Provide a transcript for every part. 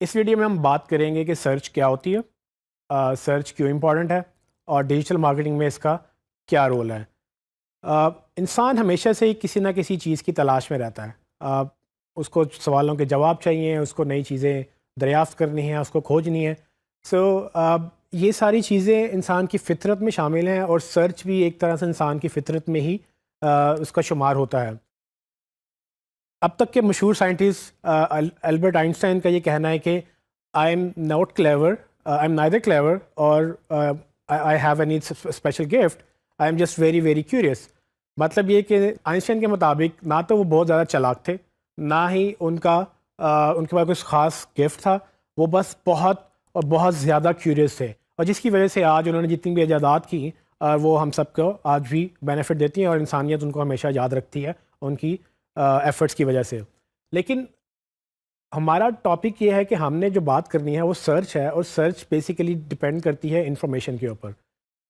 اس video میں ہم بات کریں گے کہ سرچ کیا ہوتی ہے، سرچ کیوں امپورٹنٹ ہے، اور ڈیجیٹل مارکیٹنگ میں اس کا کیا رول ہے۔ انسان ہمیشہ سے ہی کسی نہ کسی چیز کی تلاش میں رہتا ہے، اس کو سوالوں کے جواب چاہیے، اس کو نئی چیزیں دریافت کرنی ہیں، اس کو کھوجنی ہے۔ سو یہ ساری چیزیں انسان کی فطرت میں شامل ہیں، اور سرچ بھی ایک طرح سے انسان کی فطرت میں ہی اس کا شمار ہوتا ہے۔ اب تک کے مشہور سائنٹسٹ البرٹ آئنسٹائن کا یہ کہنا ہے کہ I am not clever, I am neither clever اور I have any special gift, I am just very very curious. مطلب یہ کہ آئنسٹائن کے مطابق نہ تو وہ بہت زیادہ چالاک تھے، نہ ہی ان کے پاس کچھ خاص گفٹ تھا، وہ بس بہت اور بہت زیادہ کیوریس تھے، اور جس کی وجہ سے آج انہوں نے جتنی بھی ایجادات کی وہ ہم سب کو آج بھی بینیفٹ دیتی ہیں، اور انسانیت ان کو ہمیشہ یاد رکھتی ہے ان کی ایفرٹس کی وجہ سے۔ لیکن ہمارا ٹاپک یہ ہے کہ ہم نے جو بات کرنی ہے وہ سرچ ہے، اور سرچ بیسیکلی ڈپینڈ کرتی ہے انفارمیشن کے اوپر۔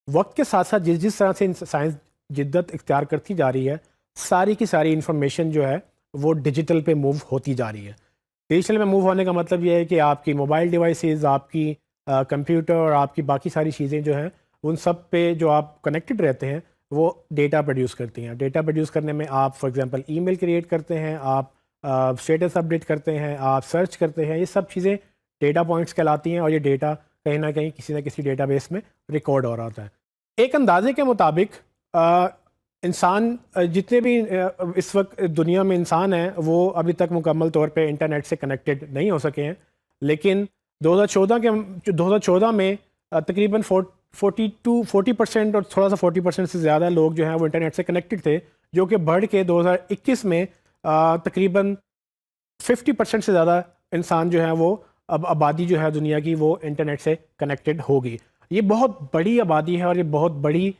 وقت کے ساتھ ساتھ جس طرح سے سائنس جدت اختیار کرتی جا رہی ہے، ساری کی ساری انفارمیشن جو ہے وہ ڈیجیٹل پہ موو ہوتی جا رہی ہے۔ ڈیجیٹل میں موو ہونے کا مطلب یہ ہے کہ آپ کی موبائل ڈیوائسز، آپ کی کمپیوٹر اور آپ کی باقی ساری چیزیں جو ہیں ان سب پہ جو آپ کنیکٹڈ رہتے ہیں وہ ڈیٹا پروڈیوس کرتی ہیں۔ ڈیٹا پروڈیوس کرنے میں آپ for example email create کرتے ہیں، آپ اسٹیٹس اپڈیٹ کرتے ہیں، آپ سرچ کرتے ہیں، یہ سب چیزیں ڈیٹا پوائنٹس کہلاتی ہیں، اور یہ ڈیٹا کہیں نہ کہیں کسی نہ کسی ڈیٹا بیس میں ریکارڈ ہو رہا ہوتا ہے۔ ایک اندازے کے مطابق انسان جتنے بھی اس وقت دنیا میں انسان ہیں وہ ابھی تک مکمل طور پہ انٹرنیٹ سے کنیکٹڈ نہیں ہو سکے ہیں، لیکن 2014 میں تقریباً 40% اور تھوڑا سا 40% سے زیادہ لوگ جو ہیں وہ انٹرنیٹ سے کنیکٹڈ تھے، جو کہ بڑھ کے 2021 میں تقریباً 50% سے زیادہ انسان جو ہیں وہ اب آبادی جو ہے دنیا کی وہ انٹرنیٹ سے کنیکٹڈ ہوگی۔ یہ بہت بڑی آبادی ہے، اور یہ بہت بڑی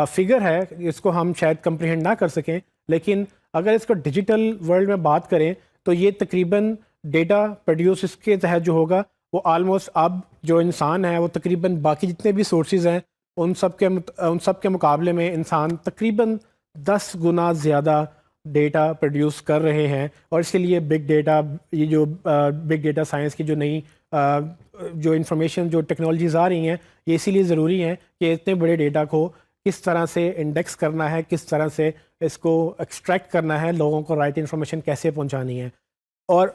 فگر ہے، اس کو ہم شاید کمپریہنڈ نہ کر سکیں، لیکن اگر اس کو ڈیجیٹل ورلڈ میں بات کریں تو یہ تقریباً ڈیٹا پروڈیوس اس کے تحت جو ہوگا وہ آلموسٹ اب جو انسان ہے وہ تقریباً باقی جتنے بھی سورسز ہیں ان سب کے مقابلے میں انسان تقریباً 10 گنا زیادہ ڈیٹا پروڈیوس کر رہے ہیں، اور اس کے لیے بگ ڈیٹا، یہ جو بگ ڈیٹا سائنس کی جو نئی جو انفارمیشن جو ٹیکنالوجیز آ رہی ہیں، یہ اسی لیے ضروری ہیں کہ اتنے بڑے ڈیٹا کو کس طرح سے انڈیکس کرنا ہے، کس طرح سے اس کو ایکسٹریکٹ کرنا ہے، لوگوں کو رائٹ انفارمیشن کیسے پہنچانی ہے۔ اور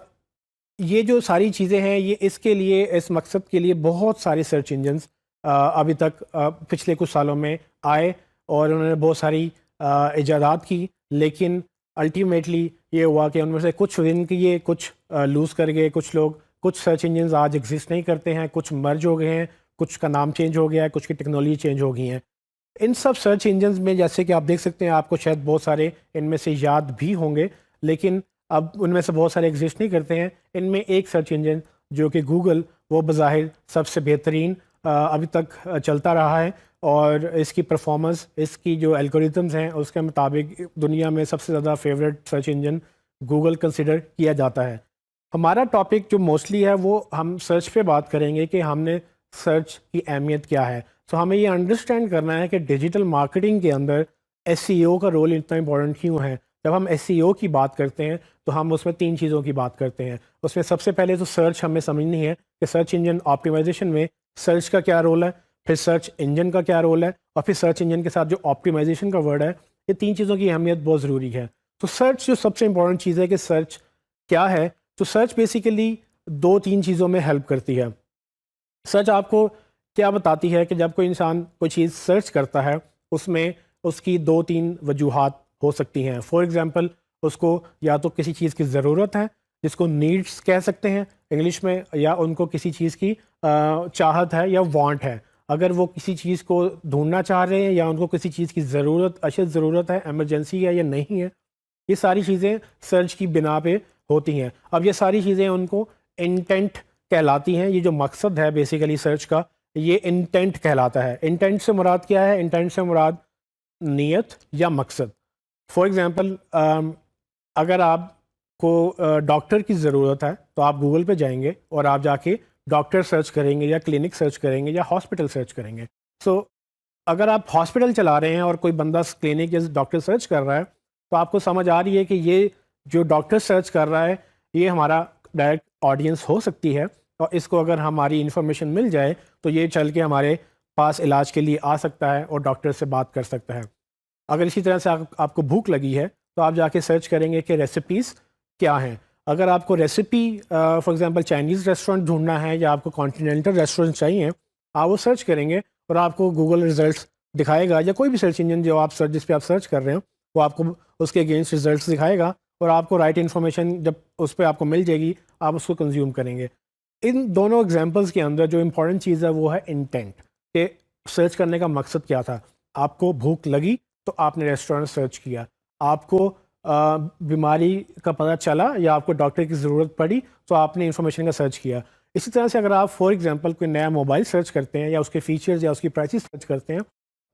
یہ جو ساری چیزیں ہیں یہ اس کے لیے، اس مقصد کے لیے بہت سارے سرچ انجنز ابھی تک پچھلے کچھ سالوں میں آئے، اور انہوں نے بہت ساری ایجادات کی، لیکن الٹیمیٹلی یہ ہوا کہ ان میں سے کچھ ون کیے، کچھ لوز کر گئے، کچھ سرچ انجنز آج ایگزسٹ نہیں کرتے ہیں، کچھ مرج ہو گئے ہیں، کچھ کا نام چینج ہو گیا ہے، کچھ کی ٹیکنالوجی چینج ہو گئی ہیں۔ ان سب سرچ انجنز میں جیسے کہ آپ دیکھ سکتے ہیں، آپ کو شاید بہت سارے ان میں سے یاد بھی ہوں گے، لیکن اب ان میں سے بہت سارے ایگزسٹ نہیں کرتے ہیں۔ ان میں ایک سرچ انجن جو کہ گوگل، وہ بظاہر سب سے بہترین ابھی تک چلتا رہا ہے، اور اس کی پرفارمنس، اس کی جو الگوریتمز ہیں اس کے مطابق دنیا میں سب سے زیادہ favourite search engine Google consider کیا جاتا ہے۔ ہمارا ٹاپک جو موسٹلی ہے وہ ہم سرچ پہ بات کریں گے کہ ہم نے سرچ کی اہمیت کیا ہے۔ تو ہمیں یہ انڈرسٹینڈ کرنا ہے کہ ڈیجیٹل مارکیٹنگ کے اندر ایس ای او کا رول اتنا امپورٹنٹ کیوں ہے۔ جب ہم ایس ای او کی بات کرتے ہیں تو ہم اس میں 3 چیزوں کی بات کرتے ہیں۔ اس میں سب سے پہلے تو سرچ ہمیں سمجھنی ہے کہ سرچ انجن آپٹیمائزیشن میں سرچ کا کیا رول ہے، پھر سرچ انجن کا کیا رول ہے، اور پھر سرچ انجن کے ساتھ جو آپٹیمائزیشن کا ورڈ ہے، یہ 3 چیزوں کی اہمیت بہت ضروری ہے۔ تو سرچ جو سب سے امپورٹنٹ چیز ہے کہ سرچ کیا ہے، تو سرچ بیسیکلی 2-3 چیزوں میں ہیلپ کرتی ہے۔ سرچ آپ کو کیا بتاتی ہے کہ جب کوئی انسان کوئی چیز سرچ کرتا ہے، اس میں اس کی 2-3 وجوہات ہو سکتی ہیں۔ فار ایگزامپل اس کو یا تو کسی چیز کی ضرورت ہے، جس کو نیڈس کہہ سکتے ہیں انگلش میں، یا ان کو کسی چیز کی چاہت ہے یا وانٹ ہے۔ اگر وہ کسی چیز کو ڈھونڈنا چاہ رہے ہیں، یا ان کو کسی چیز کی اشد ضرورت ہے، ایمرجنسی ہے یا نہیں ہے، یہ ساری چیزیں سرچ کی بنا پہ ہوتی ہیں۔ اب یہ ساری چیزیں ان کو انٹینٹ کہلاتی ہیں۔ یہ جو مقصد ہے بیسیکلی سرچ کا، یہ انٹینٹ کہلاتا ہے۔ انٹینٹ سے مراد کیا ہے؟ انٹینٹ سے مراد نیت یا مقصد۔ فار ایگزامپل اگر آپ کو ڈاکٹر کی ضرورت ہے تو آپ گوگل پہ جائیں گے اور آپ جا کے ڈاکٹر سرچ کریں گے، یا کلینک سرچ کریں گے، یا ہاسپٹل سرچ کریں گے۔ سو اگر آپ ہاسپٹل چلا رہے ہیں اور کوئی بندہ کلینک یا ڈاکٹر سرچ کر رہا ہے، تو آپ کو سمجھ آ رہی ہے کہ یہ جو ڈاکٹر سرچ کر رہا ہے یہ ہمارا ڈائریکٹ آڈینس ہو سکتی ہے، اور اس کو اگر ہماری انفارمیشن مل جائے تو یہ چل کے ہمارے پاس علاج کے لیے آ سکتا ہے اور ڈاکٹر سے بات کر سکتا ہے. اگر اسی طرح سے آپ کو بھوک لگی ہے تو آپ جا کے سرچ کریں گے کہ ریسیپیز کیا ہیں. اگر آپ کو recipe for example Chinese restaurant ڈھونڈنا ہے یا آپ کو کانٹیننٹل ریسٹورنٹ چاہیے, آپ وہ سرچ کریں گے اور آپ کو گوگل ریزلٹس دکھائے گا, یا کوئی بھی سرچ انجن جو آپ جس پہ آپ سرچ کر رہے ہیں وہ آپ کو اس کے اگینسٹ ریزلٹس دکھائے گا, اور آپ کو رائٹ انفارمیشن جب اس پہ آپ کو مل جائے گی آپ اس کو کنزیوم کریں گے. ان دونوں ایگزامپلس کے اندر جو امپورٹنٹ چیز ہے وہ ہے انٹینٹ, کہ سرچ کرنے کا مقصد کیا تھا. آپ کو بھوک لگی تو آپ نے ریسٹورنٹ سرچ کیا, آپ کو بیماری کا پتہ چلا یا آپ کو ڈاکٹر کی ضرورت پڑی تو آپ نے انفارمیشن کا سرچ کیا. اسی طرح سے اگر آپ فار ایگزامپل کوئی نیا موبائل سرچ کرتے ہیں یا اس کے فیچرز یا اس کی پرائسز سرچ کرتے ہیں,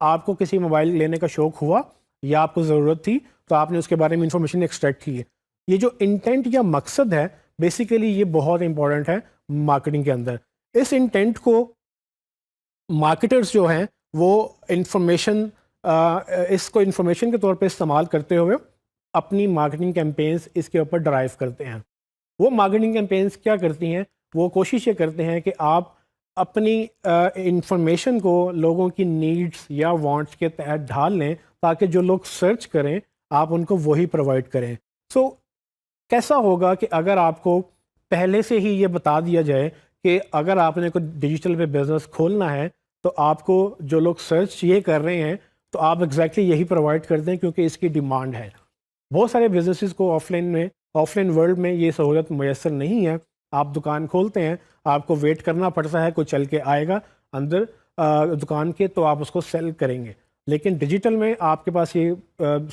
آپ کو کسی موبائل لینے کا شوق ہوا یا آپ کو ضرورت تھی تو آپ نے اس کے بارے میں انفارمیشن ایکسٹریکٹ کی ہے. یہ جو انٹینٹ یا مقصد ہے بیسیکلی یہ بہت امپورٹنٹ ہے مارکیٹنگ کے اندر. اس انٹینٹ کو مارکیٹرز جو ہیں وہ اس کو انفارمیشن کے طور پہ استعمال کرتے ہوئے اپنی مارکیٹنگ کیمپینز اس کے اوپر ڈرائیو کرتے ہیں. وہ مارکیٹنگ کیمپینز کیا کرتی ہیں, وہ کوشش یہ کرتے ہیں کہ آپ اپنی انفارمیشن کو لوگوں کی نیڈس یا وانٹس کے تحت ڈھال لیں تاکہ جو لوگ سرچ کریں آپ ان کو وہی پرووائڈ کریں. سو کیسا ہوگا کہ اگر آپ کو پہلے سے ہی یہ بتا دیا جائے کہ اگر آپ نے کوئی ڈیجیٹل پہ بزنس کھولنا ہے تو آپ کو جو لوگ سرچ یہ کر رہے ہیں تو آپ ایگزیکٹلی یہی پرووائڈ کر دیں کیونکہ اس کی ڈیمانڈ ہے. بہت سارے بزنسز کو آف لائن ورلڈ میں یہ سہولت میسر نہیں ہے. آپ دکان کھولتے ہیں, آپ کو ویٹ کرنا پڑتا ہے, کوئی چل کے آئے گا اندر دکان کے تو آپ اس کو سیل کریں گے. لیکن ڈیجیٹل میں آپ کے پاس یہ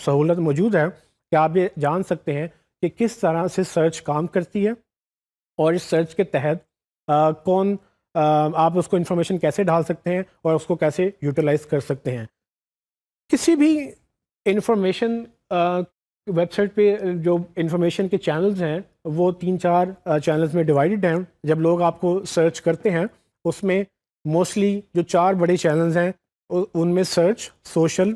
سہولت موجود ہے کہ آپ یہ جان سکتے ہیں کہ کس طرح سے سرچ کام کرتی ہے اور اس سرچ کے تحت آپ اس کو انفارمیشن کیسے ڈال سکتے ہیں اور اس کو کیسے یوٹیلائز کر سکتے ہیں. کسی بھی انفارمیشن ویب سائٹ پہ جو انفارمیشن کے چینلز ہیں وہ 3-4 چینلز میں ڈیوائڈڈ ہیں. جب لوگ آپ کو سرچ کرتے ہیں اس میں موسٹلی جو 4 بڑے چینلز ہیں ان میں سرچ, سوشل,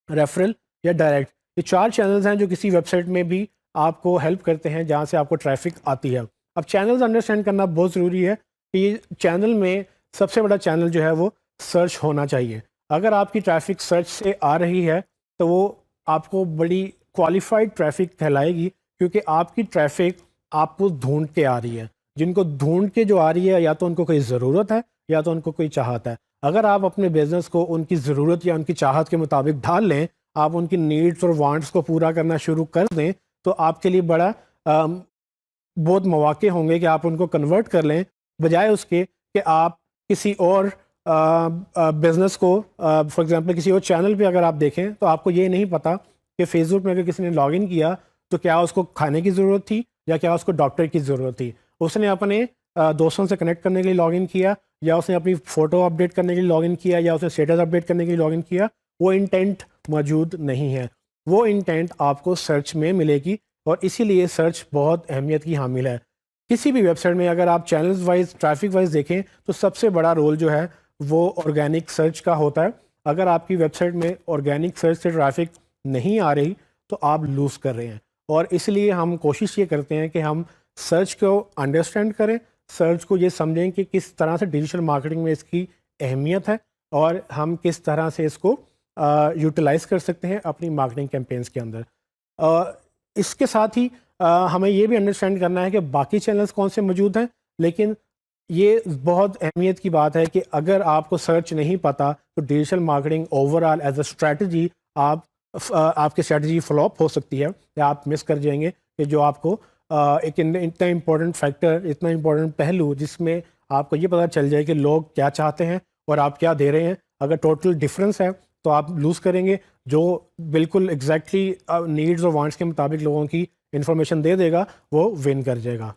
ریفرل یا ڈائریکٹ, یہ 4 چینلز ہیں جو کسی ویب سائٹ میں بھی آپ کو ہیلپ کرتے ہیں جہاں سے آپ کو ٹریفک آتی ہے. اب چینلز انڈرسٹینڈ کرنا بہت ضروری ہے کہ یہ چینل میں سب سے بڑا چینل جو ہے وہ سرچ ہونا چاہیے. اگر آپ کی ٹریفک سرچ سے آ رہی ہے تو وہ آپ کو بڑی کوالیفائڈ ٹریفک کہلائے گی کیونکہ آپ کی ٹریفک آپ کو ڈھونڈ کے آ رہی ہے. جن کو ڈھونڈ کے جو آ رہی ہے یا تو ان کو کوئی ضرورت ہے یا تو ان کو کوئی چاہت ہے. اگر آپ اپنے بزنس کو ان کی ضرورت یا ان کی چاہت کے مطابق ڈھال لیں, آپ ان کی نیڈس اور وانٹس کو پورا کرنا شروع کر دیں تو آپ کے لیے بہت مواقع ہوں گے کہ آپ ان کو کنورٹ کر لیں, بجائے اس کے کہ آپ کسی اور بزنس کو فار ایگزامپل کسی اور چینل پہ اگر آپ دیکھیں تو آپ کو یہ نہیں پتا کہ فیس بک میں اگر کسی نے لاگ ان کیا تو کیا اس کو کھانے کی ضرورت تھی یا کیا اس کو ڈاکٹر کی ضرورت تھی. اس نے اپنے دوستوں سے کنیکٹ کرنے کے لیے لاگ ان کیا, یا اس نے اپنی فوٹو اپڈیٹ کرنے کے لیے لاگ ان کیا, یا اس نے اسٹیٹس اپڈیٹ کرنے کے لیے لاگ ان کیا. وہ انٹینٹ موجود نہیں ہے. وہ انٹینٹ آپ کو سرچ میں ملے گی اور اسی لیے سرچ بہت اہمیت کی حامل ہے. کسی بھی ویب سائٹ میں اگر آپ چینلز وائز ٹریفک وائز دیکھیں تو سب سے بڑا رول جو ہے وہ آرگینک سرچ کا ہوتا ہے. اگر آپ کی ویب سائٹ میں آرگینک سرچ سے ٹریفک نہیں آ رہی تو آپ لوز کر رہے ہیں. اور اس لیے ہم کوشش یہ کرتے ہیں کہ ہم سرچ کو انڈرسٹینڈ کریں, سرچ کو یہ سمجھیں کہ کس طرح سے ڈیجیٹل مارکیٹنگ میں اس کی اہمیت ہے اور ہم کس طرح سے اس کو یوٹیلائز کر سکتے ہیں اپنی مارکیٹنگ کیمپینز کے اندر. اس کے ساتھ ہی ہمیں یہ بھی انڈرسٹینڈ کرنا ہے کہ باقی چینلز کون سے موجود ہیں, لیکن یہ بہت اہمیت کی بات ہے کہ اگر آپ کو سرچ نہیں پتہ تو digital marketing over all as a strategy آپ کی اسٹریٹجی فلاپ ہو سکتی ہے یا آپ مس کر جائیں گے کہ جو آپ کو ایک اتنا امپورٹنٹ فیکٹر, اتنا امپورٹنٹ پہلو جس میں آپ کو یہ پتہ چل جائے کہ لوگ کیا چاہتے ہیں اور آپ کیا دے رہے ہیں, اگر ٹوٹل ڈفرینس ہے تو آپ لوز کریں گے. جو بالکل ایگزیکٹلی نیڈز اور وانٹس کے مطابق لوگوں کی انفارمیشن دے دے گا وہ ون کر جائے گا.